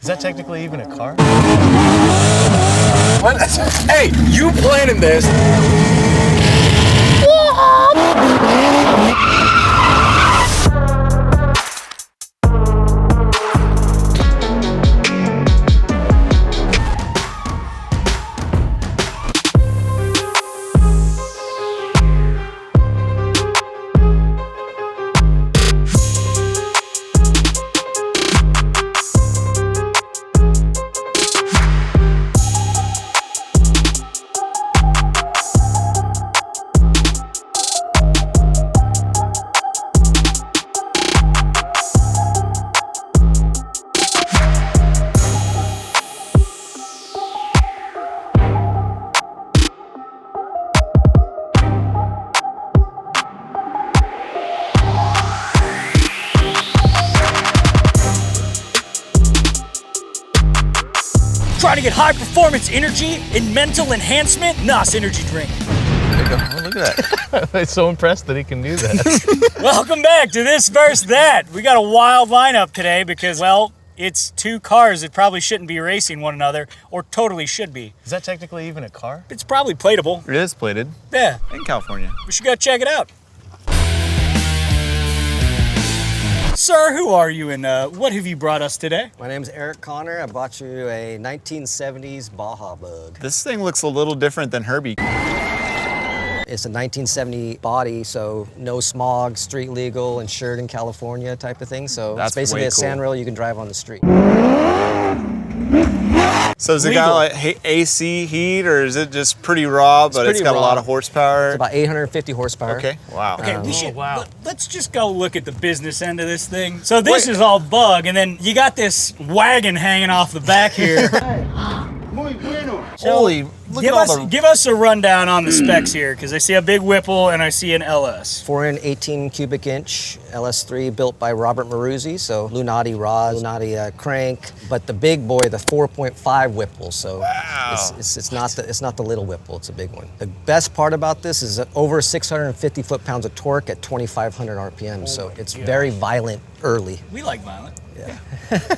that technically even a car? What? Hey, you planning this? Trying to get high performance energy and mental enhancement? NOS energy drink. There you go. Oh, look at that. I'm so impressed that he can do that. Welcome back to This vs. That. We got a wild lineup today because, well, it's two cars that probably shouldn't be racing one another, or totally should be. Is that technically even a car? It's probably plateable. It is plated. Yeah. In California. We should go check it out. Sir, who are you and what have you brought us today? My name's Eric Connor. I bought you a 1970s Baja Bug. This thing looks a little different than Herbie. It's a 1970 body, so no smog, street legal, insured in California type of thing. So That's it's basically way a cool. sandrail you can drive on the street. So is it Legal. got like AC heat, or is it just pretty raw, but it's pretty got a raw. lot of horsepower? It's about 850 horsepower. Okay, wow. Okay, we should. wow. Let's just go look at the business end of this thing. So this is all bug, and then you got this wagon hanging off the back here. Holy, look give at us all the... give us a rundown on the specs here, because I see a big Whipple and I see an LS. 4 18 cubic inch LS3 built by Robert Maruzzi, so Lunati rod, Lunati crank, but the big boy, the 4.5 Whipple. So it's not the little Whipple, it's a big one. The best part about this is that over 650 foot-pounds of torque at 2,500 RPM, so it's very violent early. We like violent.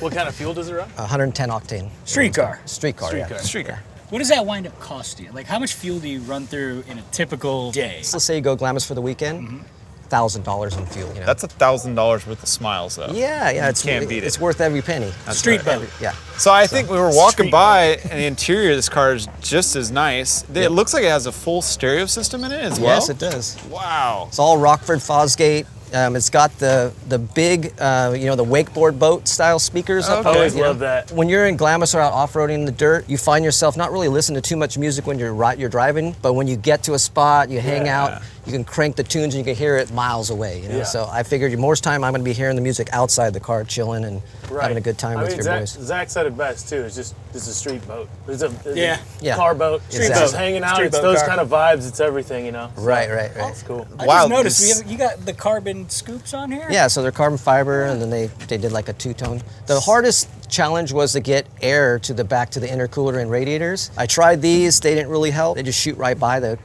What kind of fuel does it run? 110 octane. Street car. Street car, yeah. Street car. What does that wind up cost you? Like, how much fuel do you run through in a typical day? So let's say you go Glamis for the weekend, $1,000 in fuel. You know? That's $1,000 worth of smiles, though. yeah, can't beat it's it. worth every penny. Street boat. Yeah. So I think we were walking Street by, and the interior of this car is just as nice. It looks like it has a full stereo system in it as well. Yes, it does. Wow. It's all Rockford Fosgate. It's got the big, the wakeboard boat style speakers up Okay. there. Always you know. love that. When you're in Glamis or out off-roading in the dirt, you find yourself not really listening to too much music when you're driving, but when you get to a spot, you hang out, you can crank the tunes and you can hear it miles away. You know? Yeah. So I figured more time I'm going to be hearing the music outside the car, chilling and having a good time with your boys. Zach said it best too. It's a street boat. It's a Yeah. car boat. Street It's boat. just hanging out. Street It's boat those car. kind of vibes. It's everything, you know. So Right. It's cool. I Wow, just noticed this- you got the carbon scoops on here? Yeah, so they're carbon fiber, and then they did like a two-tone. The hardest challenge was to get air to the intercooler and radiators. I tried these, they didn't really help. They just shoot right by the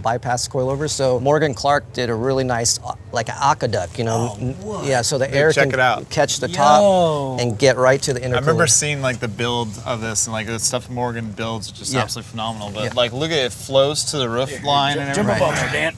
bypass coilovers. So Morgan Clark did a really nice, like an aqueduct, Yeah, so the air check can it out. catch the top and get right to the intercooler. I remember seeing like the build of this, and like the stuff Morgan builds is just absolutely phenomenal. But like, look at it, flows to the roof line and Jump everything. up on there, Dan.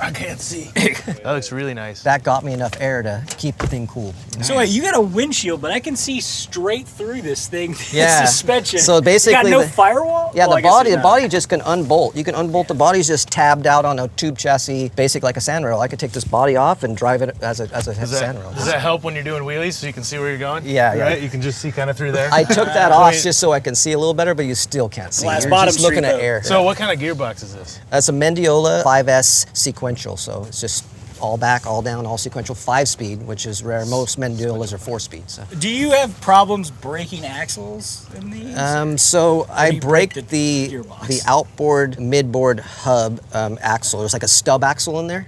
I can't see. That looks really nice. That got me enough air to keep the thing cool. So wait, you got a windshield, but I can see straight through this thing. Yeah. Suspension. So basically you got no the- firewall? Yeah, Well, I the guess there's body not. just can unbolt. You can unbolt the body's just tabbed out on a tube chassis, basic like a sandrail. I could take this body off and drive it as a sandrail. Does that help when you're doing wheelies so you can see where you're going? Yeah, yeah. Right? You can just see kind of through there. I took that off just so I can see a little better, but you still can't see. Glass You're bottom just looking street at boat. air. So what kind of gearbox is this? That's a Mendiola 5S sequential, so it's just all back, all down, all sequential, 5-speed, which is rare. Most Mendiolas are 4-speed. So, Do you have problems breaking axles in these? so I you break break the the gearbox? the outboard midboard hub axle. There's like a stub axle in there,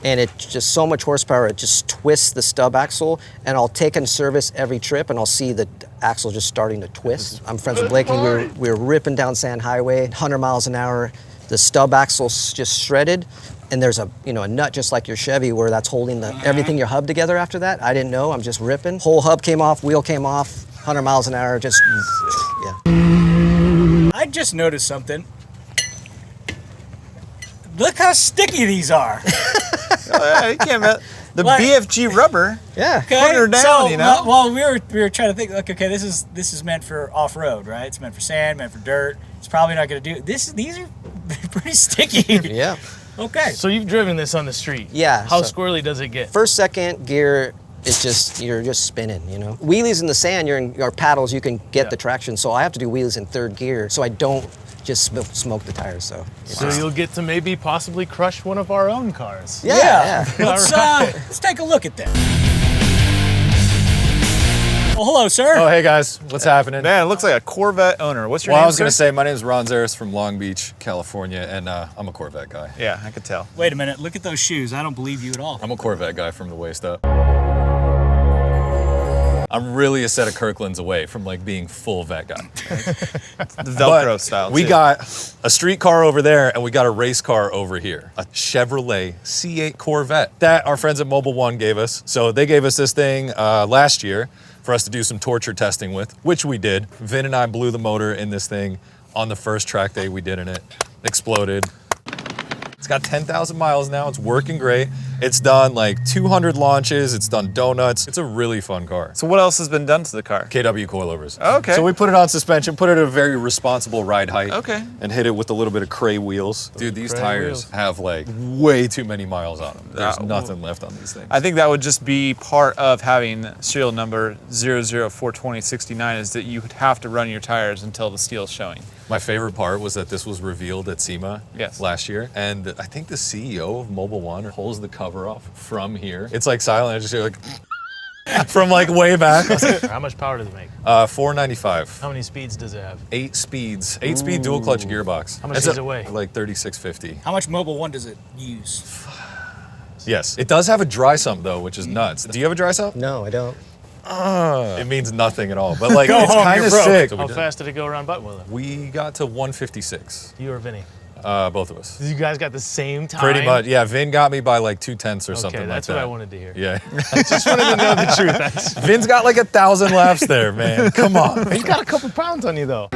and it's just so much horsepower. It just twists the stub axle, and I'll take and service every trip, and I'll see the axle just starting to twist. I'm friends with Blakey. We were ripping down Sand Highway, 100 miles an hour. The stub axle's just shredded. And there's a nut just like your Chevy where that's holding everything your hub together after that. I didn't know, I'm just ripping. Whole hub came off, wheel came off, 100 miles an hour, just, yeah. I just noticed something. Look how sticky these are. Yeah, you can't bet. The Like- BFG rubber. Yeah. Putting her down, so, you know? Well, we were trying to think. Like, okay, this is meant for off road, right? It's meant for sand, meant for dirt. It's probably not going to do this. These are pretty sticky. Yeah. Okay. So you've driven this on the street. Yeah, How so- squirrely does it get? First, second gear, it's just, you're just spinning, you know? Wheelies in the sand, you're in your paddles, you can get Yeah. the traction. So I have to do wheelies in third gear so I don't just smoke the tires, so. So you'll get to maybe possibly crush one of our own cars. Yeah. Let's take a look at that. Well, hello, sir. Oh, hey guys, what's happening? Man, it looks like a Corvette owner. What's your Well, name, I was going to sir? say, my name is Ron Zaras from Long Beach, California, and I'm a Corvette guy. Yeah, I could tell. Wait a minute. Look at those shoes. I don't believe you at all. I'm a Corvette guy from the waist up. I'm really a set of Kirklands away from like being full vet guy. The Velcro But style, we too. got a street car over there and we got a race car over here. A Chevrolet C8 Corvette that our friends at Mobile One gave us. So they gave us this thing last year for us to do some torture testing with, which we did. Vin and I blew the motor in this thing on the first track day we did in it. Exploded. It's got 10,000 miles now. It's working great. It's done like 200 launches. It's done donuts. It's a really fun car. So what else has been done to the car? KW coilovers. Okay. So we put it on suspension, put it at a very responsible ride height. Okay. And hit it with a little bit of Cray wheels. Dude, these Cray tires wheels. have like way too many miles on them. There's Ah, nothing left on these things. I think that would just be part of having serial number 0042069 is that you would have to run your tires until the steel's showing. My favorite part was that this was revealed at SEMA Yes. last year. And I think the CEO of Mobile One pulls the cover off from here. It's like silent. I just hear like from like way back. How much power does it make? 495. How many speeds does it have? 8 speeds. 8-speed dual clutch gearbox. How much It's does it weigh? Like 3650. How much Mobile One does it use? Yes. It does have a dry sump though, which is nuts. Do you have a dry sump? No, I don't. It means nothing at all. But like Go it's home, kind you're of broke. sick. How fast did it go around Buttonwillow? We got to 156. You or Vinny? Both of us. You guys got the same time? Pretty much. Yeah, Vin got me by like 2/10 or Okay, something like that. that's what I wanted to hear. Yeah. Just wanted to know the truth. That's, Vin's got like 1,000 laps there, man. Come on. he's got a couple pounds on you though.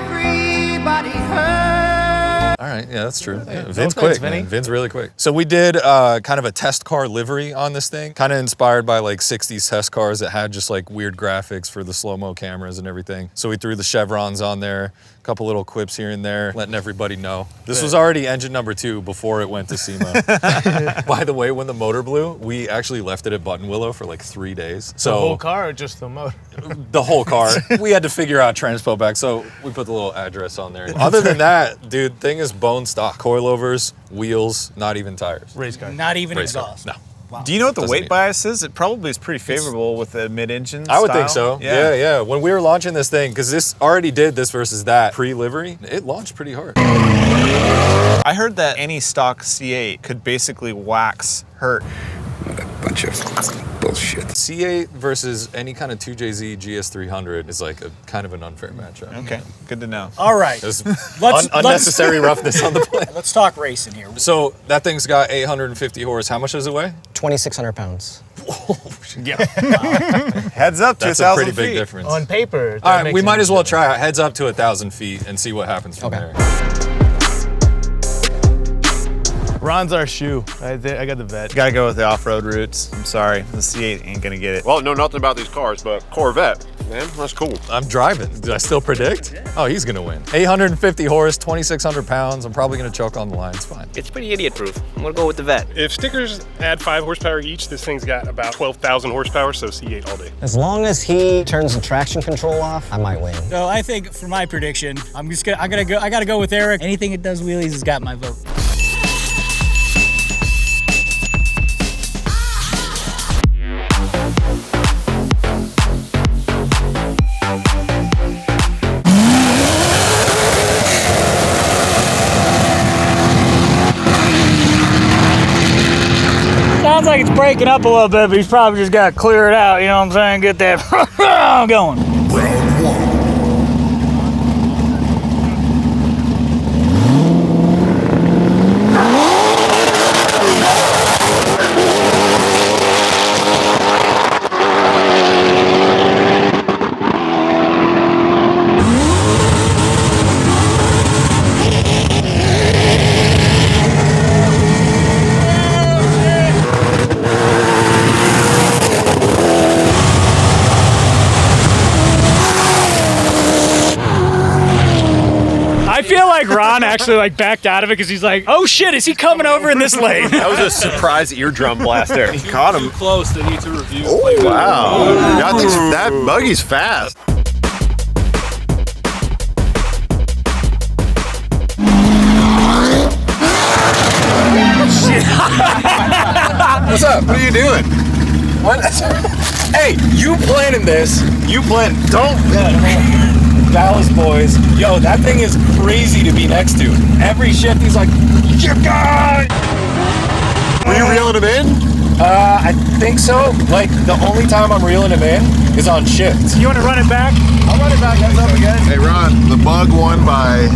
All right, yeah, that's true. Yeah, Vin's thanks, quick, Vinny. man. Vin's really quick. So we did kind of a test car livery on this thing, kind of inspired by like 60s test cars that had just like weird graphics for the slow-mo cameras and everything. So we threw the chevrons on there, a couple little quips here and there, letting everybody know. This was already engine number 2 before it went to SEMA. By the way, when the motor blew, we actually left it at Buttonwillow for like 3 days. So The whole car or just the motor? the whole car. We had to figure out transpo back, so we put the little address on there. Other than that, dude, thing is bone stock. Coilovers, wheels, not even tires. Race car. Not even Race car. exhaust. No. Do you know what the Doesn't weight need- bias is? It probably is pretty favorable with the mid-engine I would think style. so. Yeah. When we were launching this thing, because this already did this versus that pre-livery, it launched pretty hard. I heard that any stock C8 could basically wax hurt. Bunch of bullshit. C8 versus any kind of 2JZ GS300 is like a kind of an unfair matchup. Okay, good to know. All right. There's Let's- unnecessary roughness on the plane. Let's talk racing here. So that thing's got 850 horse. How much does it weigh? 2,600 pounds. Heads up to That's a 1,000 pretty big feet. difference. On paper. that All right, makes we might sense. as well try it. Heads up to 1,000 feet and see what happens from Okay. there. Ron's our shoe. I got the vet. Gotta go with the off-road routes. I'm sorry, the C8 ain't gonna get it. Well, I know nothing about these cars, but Corvette, man, that's cool. I'm driving. Do I still predict? Oh, he's gonna win. 850 horse, 2,600 pounds. I'm probably gonna choke on the line. It's fine. It's pretty idiot-proof. I'm gonna go with the vet. If stickers add 5 horsepower each, this thing's got about 12,000 horsepower, so C8 all day. As long as he turns the traction control off, I might win. So I think for my prediction, I gotta go with Eric. Anything that does wheelies has got my vote. Sounds like it's breaking up a little bit, but he's probably just got to clear it out, you know what I'm saying? Get that going. like Ron actually like backed out of it because he's like, oh shit, is he coming over in this lane? That was a surprise eardrum blaster. He Caught him. Too close. They need to review. Oh, wow. That buggy's fast. What's up? What are you doing? What? Hey, you planning this. You plan. Don't. Dallas boys. Yo, that thing is crazy to be next to. Every shift he's like, you guy! Were you reeling him in? I think so. Like, the only time I'm reeling him in is on shift. You want to run it back? I'll run it back. That's up again. Hey, Ron, the bug won by...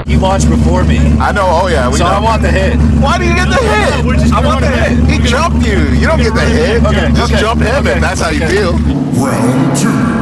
He launched before me. I know, oh yeah. So I want the hit. Why do you get the hit? I want the hit. He jumped you. You don't get the hit. Okay, Just jump him and that's how you feel. Round 2.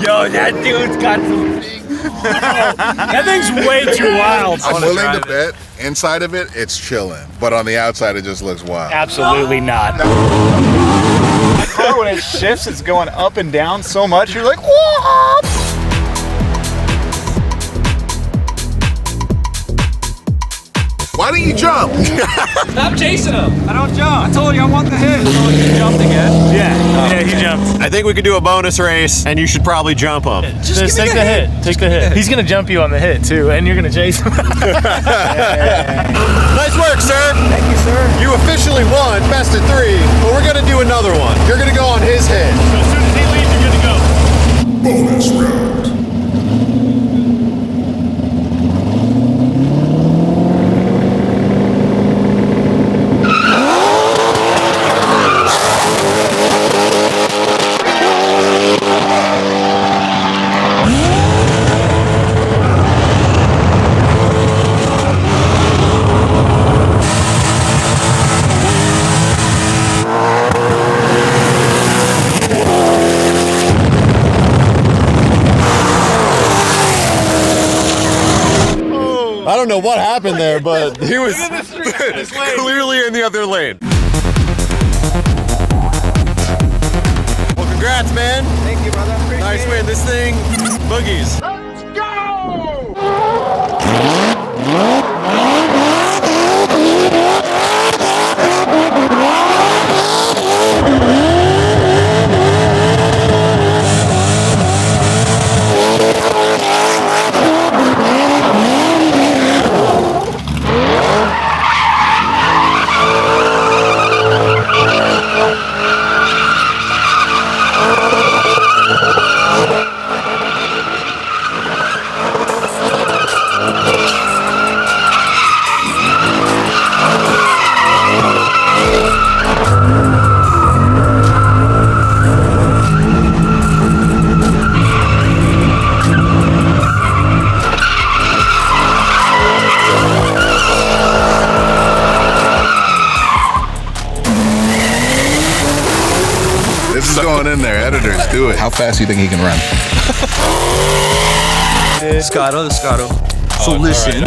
Yo, that dude's got some big... That thing's way too wild. I'm willing to bet inside of it, it's chilling. But on the outside, it just looks wild. Absolutely not. The car, when it shifts, it's going up and down so much, you're like, what? Why do you jump? Stop chasing him. I don't jump. I told you I want the hit. Oh, he jumped again. Yeah, he jumped. I think we could do a bonus race, and you should probably jump him. Just take the hit. Take the hit. He's gonna jump you on the hit too, and you're gonna chase him. Nice work, sir. Thank you, sir. You officially won best of 3, but we're gonna do another one. You're gonna go on his hit. So as soon as he leaves, you're good to go. Bonus round. I don't know what happened there, but he was clearly in the other lane. Well, congrats, man. Thank you, brother. Nice win. This thing, boogies. Let's go! This is going in there. Editors, do it. How fast do you think he can run? Scotto. So listen.